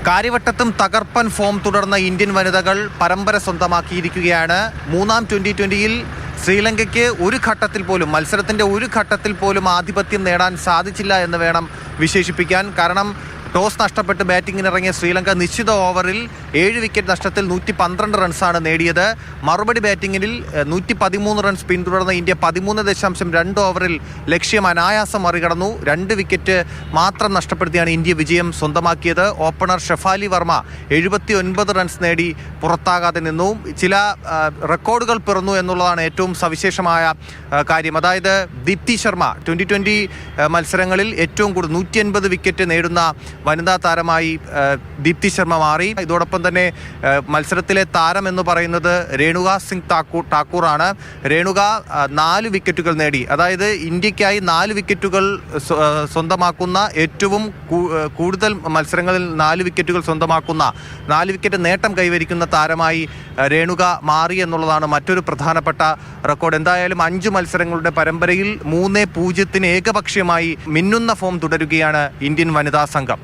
കാര്യവട്ടത്തും തകർപ്പൻ ഫോം തുടർന്ന ഇന്ത്യൻ വനിതകൾ പരമ്പര സ്വന്തമാക്കിയിരിക്കുകയാണ്. മൂന്നാം 2020-ൽ ശ്രീലങ്കയ്ക്ക് ഒരു ഘട്ടത്തിൽ പോലും മത്സരത്തിൻ്റെ ഒരു ഘട്ടത്തിൽ പോലും ആധിപത്യം നേടാൻ സാധിച്ചില്ല എന്ന് വേണം വിശേഷിപ്പിക്കാൻ. കാരണം ടോസ് നഷ്ടപ്പെട്ട് ബാറ്റിങ്ങിനിറങ്ങിയ ശ്രീലങ്ക നിശ്ചിത ഓവറിൽ 7 വിക്കറ്റ് നഷ്ടത്തിൽ 112 റൺസാണ് നേടിയത്. മറുപടി ബാറ്റിങ്ങിൽ 113 റൺസ് പിന്തുടർന്ന ഇന്ത്യ 13.2 ഓവറിൽ ലക്ഷ്യം അനായാസം മറികടന്നു. 2 വിക്കറ്റ് മാത്രം നഷ്ടപ്പെടുത്തിയാണ് ഇന്ത്യ വിജയം സ്വന്തമാക്കിയത്. ഓപ്പണർ ഷെഫാലി വർമ്മ 79 റൺസ് നേടി പുറത്താകാതെ നിന്നു. ചില റെക്കോർഡുകൾ പിറന്നു എന്നുള്ളതാണ് ഏറ്റവും സവിശേഷമായ കാര്യം. അതായത് ദീപ്തി ശർമ്മ 2020 മത്സരങ്ങളിൽ ഏറ്റവും കൂടുതൽ 180 വിക്കറ്റ് നേടുന്ന വനിതാ താരമായി ദീപ്തി ശർമ്മ മാറി. ഇതോടൊപ്പം തന്നെ മത്സരത്തിലെ താരം എന്ന് പറയുന്നത് രേണുക സിംഗ് ഠാക്കൂറാണ്. രേണുക 4 വിക്കറ്റുകൾ നേടി. അതായത് ഇന്ത്യക്കായി 4 വിക്കറ്റുകൾ സ്വന്തമാക്കുന്ന ഏറ്റവും കൂടുതൽ മത്സരങ്ങളിൽ 4 വിക്കറ്റുകൾ സ്വന്തമാക്കുന്ന 4 വിക്കറ്റ് നേട്ടം കൈവരിക്കുന്ന താരമായി രേണുക മാറി എന്നുള്ളതാണ് മറ്റൊരു പ്രധാനപ്പെട്ട റെക്കോർഡ്. എന്തായാലും 5 മത്സരങ്ങളുടെ പരമ്പരയിൽ 3-0 ഏകപക്ഷീയമായി മിന്നുന്ന ഫോം തുടരുകയാണ് ഇന്ത്യൻ വനിതാ സംഘം.